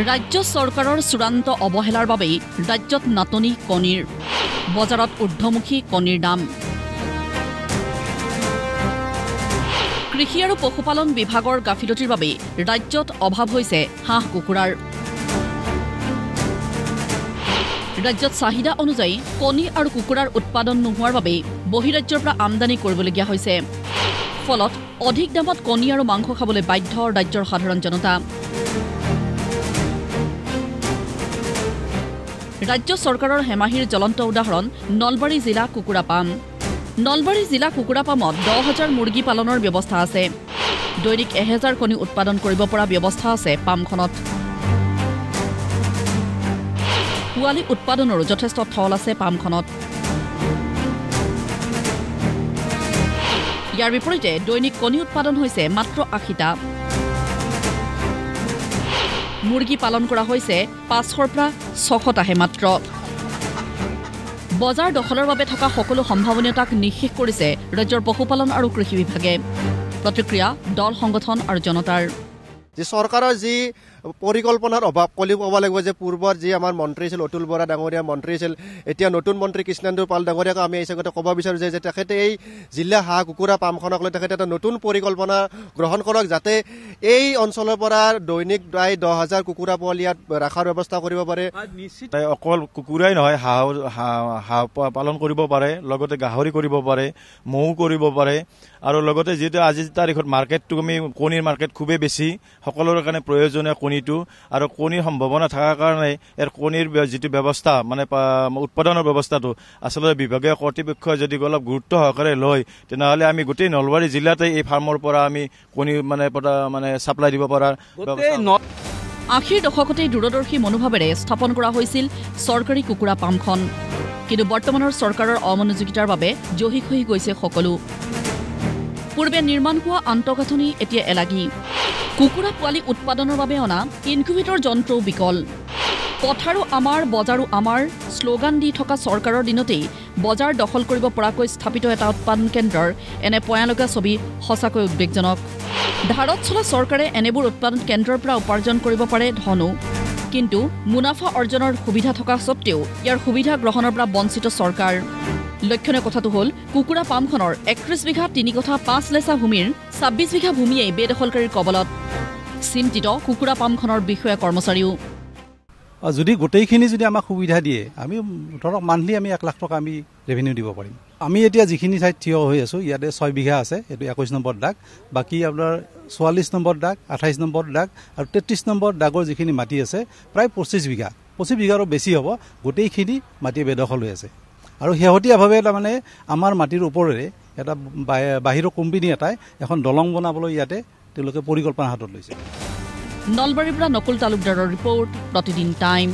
ৰাজ্য চৰকাৰৰ চূড়ান্ত অৱহেলাৰ বাবেই ৰাজ্যত নাটনি কণীৰ বজাৰত ঊৰ্ধ্বমুখী কণীৰ দাম কৃষি আৰু পশুপালন বিভাগৰ গাফিলতিৰ বাবে ৰাজ্যত অভাৱ হৈছে হাঁহ কুকুৰাৰ ৰাজ্যত চাহিদা অনুযায়ী কণী আৰু কুকুৰাৰ উৎপাদন নোহোৱাৰ বাবে বহিৰাজ্যৰ পৰা আমদানি কৰিবলগীয়া হৈছে ফলত অধিক দামত কণী আৰু মাংস খাবলৈ বাধ্য ৰাজ্যৰ সাধাৰণ জনতা ৰাজ্য চৰকাৰৰ হেমাহিৰ জ্বলন্ত উদাহৰণ নলবাৰী জিলা কুকুৰা পাম নলবাৰী জিলা কুকুৰা পামত 10,000 মুৰ্গী পালনৰ ব্যৱস্থা আছে দৈনিক 1000 কণী উৎপাদন কৰিব পৰা ব্যৱস্থা আছে পামখনত পোৱালি উৎপাদনৰো যথেষ্ট থল আছে পামখনত ইয়াৰ বিপৰীতে দৈনিক কণী উৎপাদন হৈছে মাত্ৰ 80টা মুৰ্গী পালন কৰা হৈছে 500ৰ পৰা 600টাহে মাত্ৰ বজাৰ দখলৰ বাবে থকা সকলো সম্ভাৱনীয়তাক নিঃশেষ কৰিছে ৰাজ্যৰ পশুপালন আৰু কৃষি বিভাগে প্ৰতিক্ৰিয়া দল সংগঠন আৰু জনতাৰ যে চৰকাৰৰ যি পৰিকল্পনাৰ অভাৱ ক'ব লাগিব যে পূৰ্বৰ যি আমাৰ মন্ত্ৰী আছিল অতুল বৰা ডাঙৰীয়া মন্ত্ৰী আছিল এতিয়া নতুন মন্ত্ৰী কৃষ্ণেন্দু পাল ডাঙৰীয়াক আমি এই সঙ্গে ক'ব বিচাৰোঁ যে তেখেতে এই জিলা হাঁহ কুকুৰা পামখনক লৈ তেখেতে এটা নতুন পৰিকল্পনা গ্ৰহণ কৰক যাতে এই অঞ্চলৰ পৰা দৈনিক প্ৰায় 10,000 কুকুৰা পোৱালি ইয়াত ৰখাৰ ব্যৱস্থা কৰিব পাৰে নিশ্চিত অকল কুকুৰাই নহয় হাঁহ পালন কৰিব পাৰে লগতে গাহৰি কৰিব পাৰে মৌ কৰিব পাৰে আৰু লগতে যিহেতু আজি তাৰিখত মাৰ্কেটটো আমি কণীৰ মাৰ্কেট খুবেই বেছি সকলোৰে কাৰণে প্ৰয়োজনীয় কণীটো আৰু কণীৰ সম্ভাৱনা থকাৰ কাৰণে ইয়াৰ কণীৰ যিটো ব্যৱস্থা মানে উৎপাদনৰ ব্যৱস্থাটো আচলতে বিভাগীয় কৰ্তৃপক্ষই যদি অলপ গুৰুত্ব সহকাৰে লয় তেনেহ'লে আমি গোটেই নলবাৰী জিলাতে এই ফাৰ্মৰ পৰা আমি কণী মানে ছাপ্লাই দিব পৰাৰ 80ৰ দশকতে দূৰদৰ্শী মনোভাৱেৰে স্থাপন কৰা হৈছিল চৰকাৰী কুকুৰা পামখন কিন্তু বৰ্তমানৰ চৰকাৰৰ অমনোযোগিতাৰ বাবে জহি খহি গৈছে সকলো পূৰ্বে নিৰ্মাণ হোৱা আন্তঃগাঁথনি এতিয়া এলাগি কুকুৰা পোৱালি উৎপাদনৰ বাবে অনা ইনকিউবেটৰ যন্ত্ৰও বিকল পথাৰো আমাৰ বজাৰো আমাৰ শ্লোগান দি থকা চৰকাৰৰ দিনতেই বজাৰ দখল কৰিব পৰাকৈ স্থাপিত এটা উৎপাদন কেন্দ্ৰৰ এনে পয়ালগা ছবি সঁচাকৈ উদ্বেগজনক ধাৰত চলা চৰকাৰে এনেবোৰ উৎপাদন কেন্দ্ৰৰ পৰা উপাৰ্জন কৰিব পাৰে ধনো কিন্তু মুনাফা অৰ্জনৰ সুবিধা থকা স্বত্তেও ইয়াৰ সুবিধা গ্ৰহণৰ পৰা বঞ্চিত চৰকাৰ লক্ষণীয় কথাটো হ'ল কুকুৰা পামখনৰ 31 বিঘা 3 কঠা 5 লেচা ভূমিৰ 26 বিঘা ভূমিয়েই বেদখলকাৰীৰ কবলত চিন্তিত কুকুৰা পামখনৰ বিষয়া কৰ্মচাৰীও যদি গোটেইখিনি যদি আমাক সুবিধা দিয়ে আমি ধৰক মান্থলি আমি 1 লাখ টকা আমি ৰেভিনিউ দিব পাৰিম আমি এতিয়া যিখিনি ঠাইত থিয় হৈ আছো ইয়াতে 6 বিঘা আছে এইটো 21 নম্বৰ দাগ বাকী আপোনাৰ 44 নম্বৰ দাগ 28 নম্বৰ দাগ আৰু 33 নম্বৰ দাগৰ যিখিনি মাটি আছে প্ৰায় 25 বিঘাৰো বেছি হ'ব গোটেইখিনি মাটি বেদখল হৈ আছে আৰু শেহতীয়াভাৱে তাৰমানে আমাৰ মাটিৰ ওপৰেৰে এটা বাহিৰৰ কোম্পানী এটাই এখন দলং বনাবলৈ ইয়াতে তেওঁলোকে পৰিকল্পনা হাতত লৈছে নলবাৰীৰ পৰা নকুল তালুকদাৰৰ ৰিপৰ্ট প্ৰতিদিন টাইম